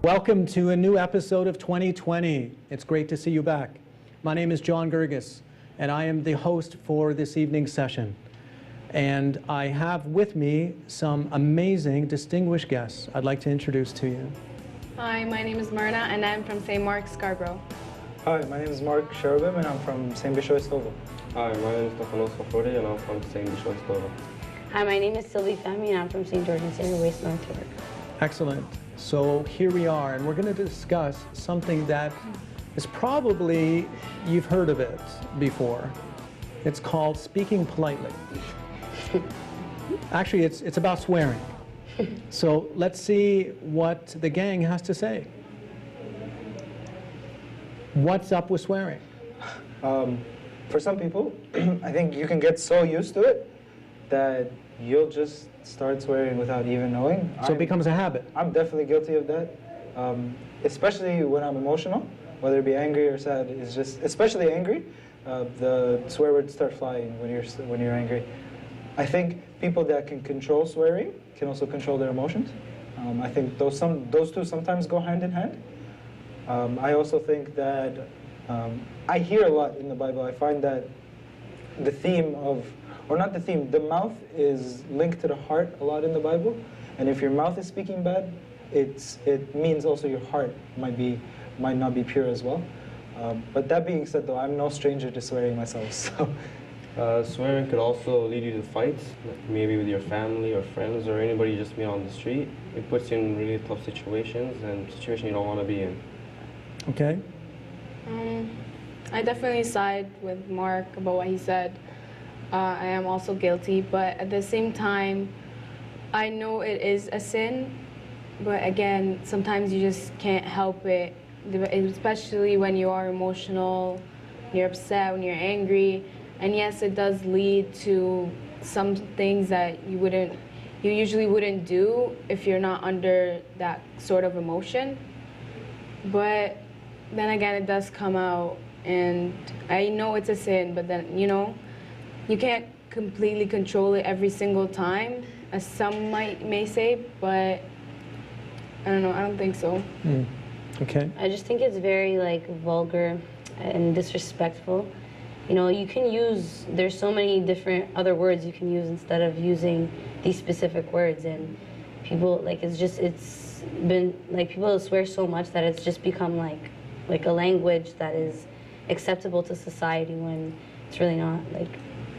Welcome to a new episode of 2020. It's great to see you back. My name is John Gerges, and I am the host for this evening's session. And I have with me some amazing, distinguished guests I'd like to introduce to you. Hi, my name is Myrna, and I'm from St. Mark's, Scarborough. Hi, my name is Mark Cherubim, and I'm from St. Bishoy, Stouffville. Hi, my name is Stefanos Fafrodi, and I'm from St. Bishoy, Stouffville. Hi, my name is Sylvie Femi, and I'm from St. George and St. Louis, North York. Excellent. So here we are, and we're going to discuss something that is probably, you've heard of it before. It's called speaking politely. Actually, it's about swearing. So let's see what the gang has to say. What's up with swearing? For some people, I think you can get so used to it that you'll just start swearing without even knowing. So it becomes a habit. I'm definitely guilty of that, especially when I'm emotional, whether it be angry or sad. It's just, especially angry, the swear words start flying when you're angry. I think people that can control swearing can also control their emotions. I think those two sometimes go hand in hand. I also think that I hear a lot in the Bible. I find that the theme of, or not the theme, the mouth is linked to the heart a lot in the Bible. And if your mouth is speaking bad, it means also your heart might not be pure as well. But that being said, though, I'm no stranger to swearing myself. So Swearing could also lead you to fights, like maybe with your family or friends or anybody you just meet on the street. It puts you in really tough situations and situations you don't want to be in. Okay. I definitely side with Mark about what he said. I am also guilty, but at the same time, I know it is a sin, but again, sometimes you just can't help it, especially when you are emotional, when you're upset, when you're angry. And yes, it does lead to some things that you usually wouldn't do if you're not under that sort of emotion. But then again, it does come out, and I know it's a sin, but then, you can't completely control it every single time, as some may say, but I don't know, I don't think so. Okay. I just think it's very vulgar and disrespectful. You can use, there's so many different other words you can use instead of using these specific words, and people, it's been, people swear so much that it's just become like a language that is acceptable to society when it's really not.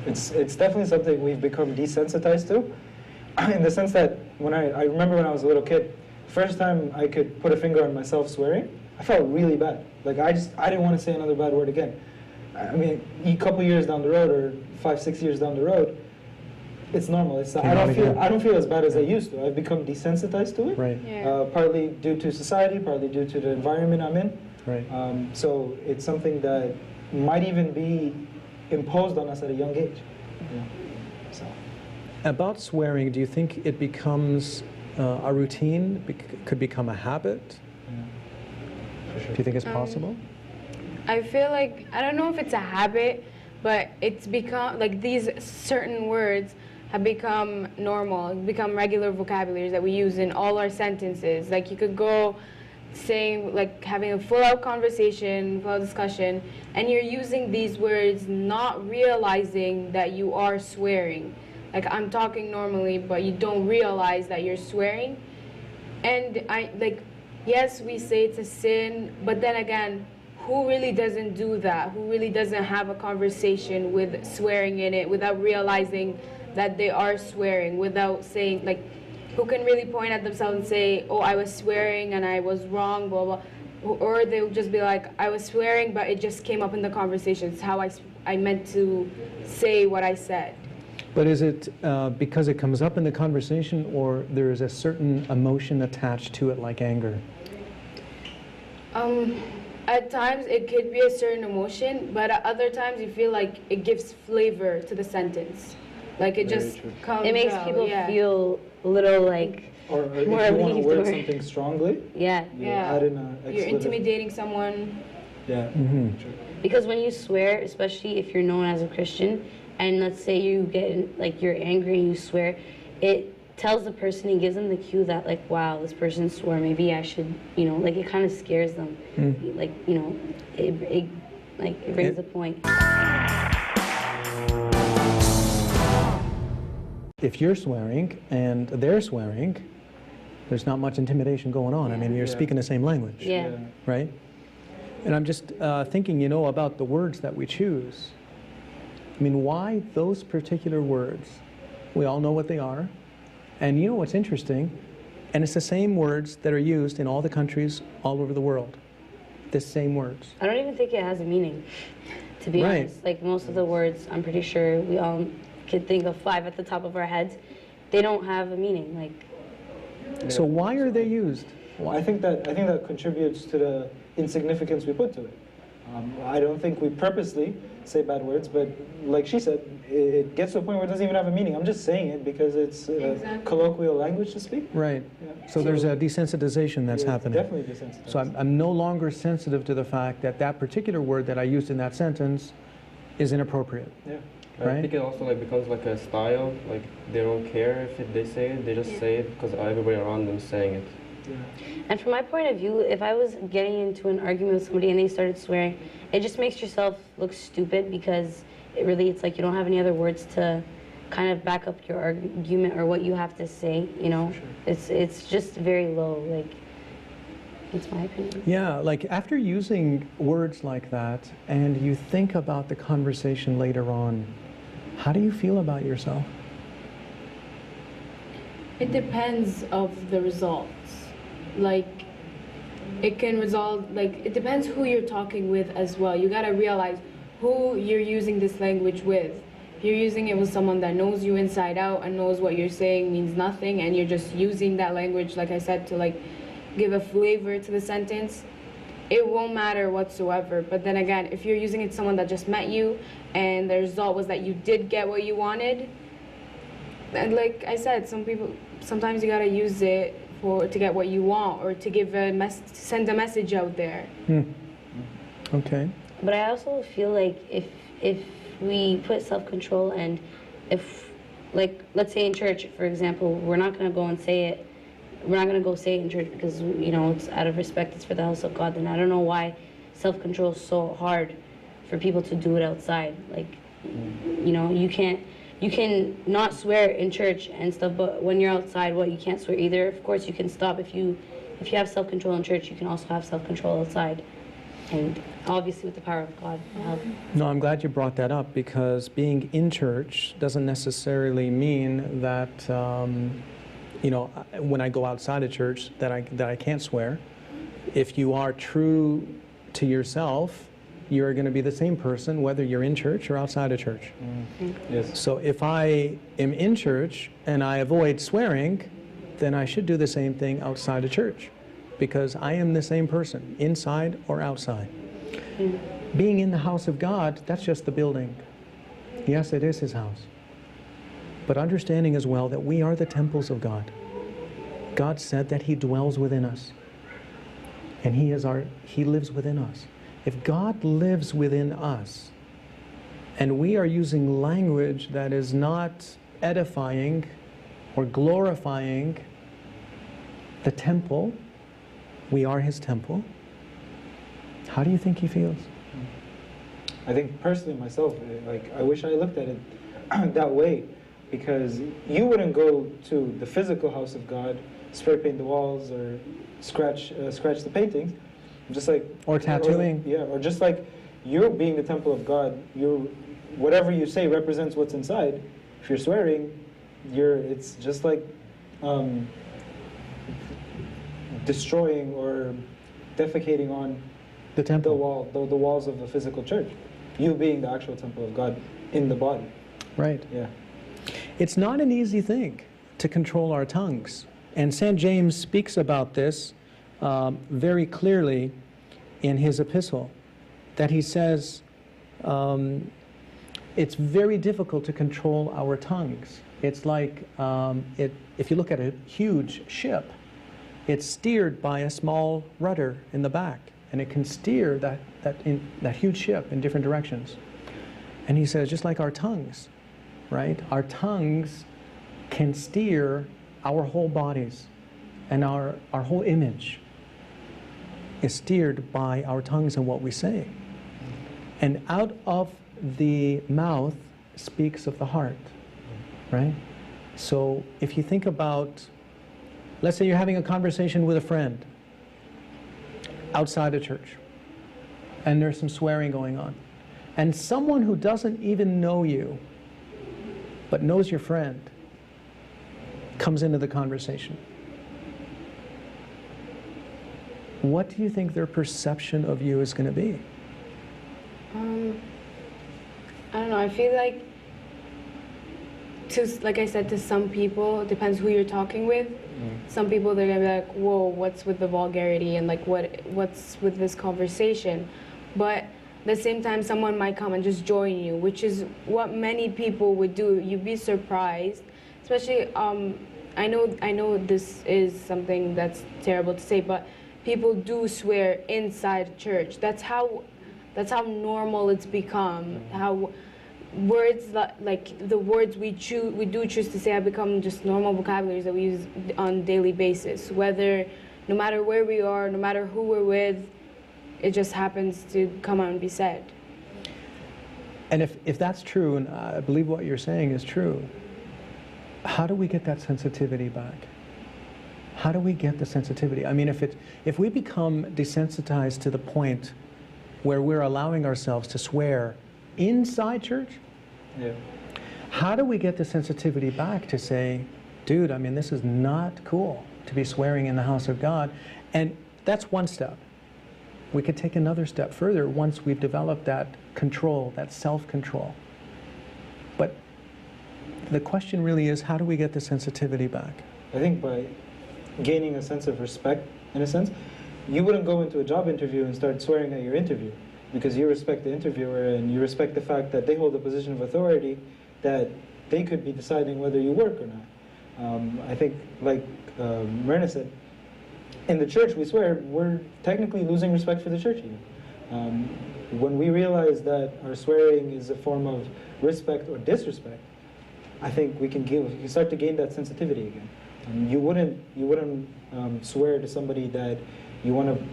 It's definitely something we've become desensitized to, in the sense that I remember when I was a little kid, first time I could put a finger on myself swearing, I felt really bad. I didn't want to say another bad word again. I mean, a couple years down the road, or 5-6 years down the road, it's normal. I don't feel as bad as I used to. I've become desensitized to it. Right. Yeah. Partly due to society, partly due to the environment I'm in. Right. So it's something that might even be imposed on us at a young age. Yeah. So. About swearing, do you think it becomes a routine, could become a habit? Yeah. For sure. Do you think it's possible? I feel like, I don't know if it's a habit, but it's become, these certain words have become normal, become regular vocabularies that we use in all our sentences. You could go saying, having a full-out conversation, full-out discussion, and you're using these words not realizing that you are swearing. I'm talking normally, but you don't realize that you're swearing. And yes, we say it's a sin, but then again, who really doesn't do that? Who really doesn't have a conversation with swearing in it without realizing that they are swearing, without saying, who can really point at themselves and say, oh, I was swearing and I was wrong, blah, blah. Or they'll just be like, I was swearing, but it just came up in the conversation. It's how I meant to say what I said. But is it because it comes up in the conversation, or there is a certain emotion attached to it, like anger? At times it could be a certain emotion, but at other times you feel like it gives flavor to the sentence. Like it Very just true. comes It makes out, people yeah. feel a little like Or if you more want to relieved word or- something strongly, yeah. you Yeah. add in a You're expletive. intimidating someone. Yeah. Mhm. True. Because when you swear, especially if you're known as a Christian, and let's say you get like you're angry and you swear, it tells the person, it gives them the cue that like, wow, this person swore, maybe I should, like it kind of scares them. Like, it brings the point. If you're swearing and they're swearing, there's not much intimidation going on. I mean, you're Yeah. speaking the same language, Yeah. right? And I'm just thinking, about the words that we choose. I mean, why those particular words? We all know what they are. And you know what's interesting? And it's the same words that are used in all the countries all over the world. The same words. I don't even think it has a meaning, to be Right. honest. Like most of the words, I'm pretty sure we all could think of 5 at the top of our heads. They don't have a meaning. Like, So why are they used? I think that contributes to the insignificance we put to it. I don't think we purposely say bad words, but like she said, it gets to a point where it doesn't even have a meaning. I'm just saying it because it's Exactly. colloquial language to speak. Right. Yeah. So there's a desensitization that's Yeah, happening. Definitely desensitized. So I'm no longer sensitive to the fact that that particular word that I used in that sentence is inappropriate. Yeah. I Right. think it also like becomes like a style. Like they don't care if they say it; they just say it because everybody around them is saying it. Yeah. and from my point of view, if I was getting into an argument with somebody and they started swearing, it just makes yourself look stupid because it's like you don't have any other words to kind of back up your argument or what you have to say, Sure. It's just very low, like, it's my opinion. Yeah, like after using words like that and you think about the conversation later on, how do you feel about yourself? It depends of the results. Like, it can result, like, it depends who you're talking with as well. You gotta realize who you're using this language with. If you're using it with someone that knows you inside out and knows what you're saying means nothing, and you're just using that language, like I said, to like give a flavor to the sentence, it won't matter whatsoever. But then again, if you're using it to someone that just met you and the result was that you did get what you wanted, and like I said, sometimes you gotta use it to get what you want or to give send a message out there. Okay. But I also feel like if we put self-control and if, like, let's say in church, for example, we're not going to go and say it. We're not going to go say it in church because, it's out of respect. It's for the house of God. Then I don't know why self-control is so hard for people to do it outside. Like, you can not swear in church and stuff, but when you're outside, you can't swear either. Of course, you can stop. If you have self-control in church, you can also have self-control outside. And obviously with the power of God help. No, I'm glad you brought that up because being in church doesn't necessarily mean that, when I go outside of church that I can't swear. If you are true to yourself, you're going to be the same person whether you're in church or outside of church. Yes. So if I am in church and I avoid swearing, then I should do the same thing outside of church because I am the same person, inside or outside. Being in the house of God, that's just the building. Yes, it is His house. But understanding as well that we are the temples of God. God said that He dwells within us. And He lives within us. If God lives within us, and we are using language that is not edifying or glorifying the temple, we are His temple, how do you think He feels? I think personally myself, I wish I looked at it that way, because you wouldn't go to the physical house of God, spray paint the walls or scratch the paintings, just like Or tattooing. or just like you're being the temple of God. Whatever you say represents what's inside. If you're swearing, it's just like destroying or defecating on The temple. the walls of the physical church. You being the actual temple of God in the body. Right. Yeah. It's not an easy thing to control our tongues. And St. James speaks about this very clearly in his epistle, that he says, it's very difficult to control our tongues. It's like if you look at a huge ship, it's steered by a small rudder in the back, and it can steer that huge ship in different directions. And he says, just like our tongues, right? Our tongues can steer our whole bodies, and our whole image is steered by our tongues and what we say. And out of the mouth speaks of the heart, right? So if you think about, let's say you're having a conversation with a friend outside a church, and there's some swearing going on, and someone who doesn't even know you, but knows your friend, comes into the conversation. What do you think their perception of you is going to be? I don't know. I feel like, like I said, to some people, it depends who you're talking with. Some people, they're gonna be like, "Whoa, what's with the vulgarity and like what's with this conversation?" But at the same time, someone might come and just join you, which is what many people would do. You'd be surprised, especially. I know this is something that's terrible to say, but people do swear inside church. That's how normal it's become. How words like the words we do choose to say have become just normal vocabularies that we use on a daily basis. No matter where we are, no matter who we're with, it just happens to come out and be said. And if that's true, and I believe what you're saying is true, how do we get that sensitivity back? How do we get the sensitivity? I mean, if we become desensitized to the point where we're allowing ourselves to swear inside church, Yeah. how do we get the sensitivity back to say, dude, I mean, this is not cool to be swearing in the house of God? And that's one step. We could take another step further once we've developed that control, that self-control. But the question really is, how do we get the sensitivity back? I think by gaining a sense of respect, in a sense, you wouldn't go into a job interview and start swearing at your interview, because you respect the interviewer and you respect the fact that they hold a position of authority, that they could be deciding whether you work or not. I think, like Myrna said, in the church we swear, we're technically losing respect for the church even. When we realize that our swearing is a form of respect or disrespect, I think we can start to gain that sensitivity again. You wouldn't swear to somebody that you want to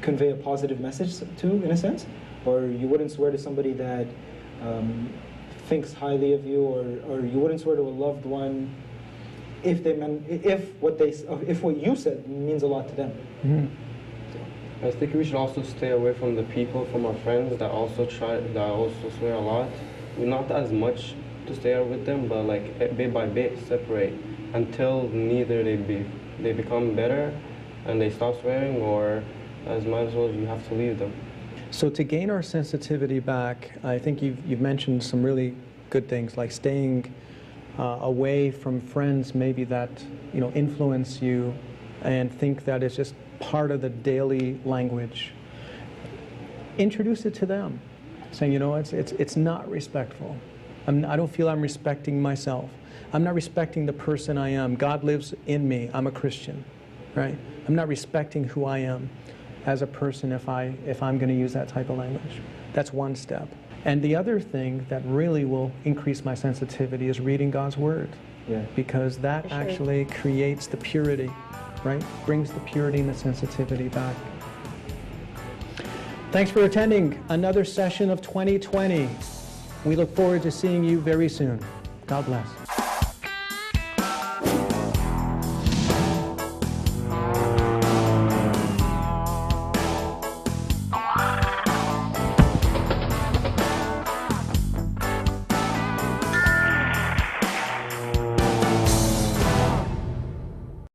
convey a positive message to, in a sense, or you wouldn't swear to somebody that thinks highly of you, or you wouldn't swear to a loved one if what you said means a lot to them. Mm-hmm. I think we should also stay away from the people, from our friends that also swear a lot. Not as much to stay out with them, but like bit by bit separate until neither they become better and they stop swearing, or as might as well you have to leave them. So to gain our sensitivity back, I think you've mentioned some really good things, like staying away from friends maybe that influence you and think that it's just part of the daily language. Introduce it to them, saying, it's not respectful. I don't feel I'm respecting myself. I'm not respecting the person I am. God lives in me. I'm a Christian, right? I'm not respecting who I am as a person if I'm going to use that type of language. That's one step. And the other thing that really will increase my sensitivity is reading God's Word. Yeah. Because that actually creates the purity, right? Brings the purity and the sensitivity back. Thanks for attending another session of 2020. We look forward to seeing you very soon. God bless.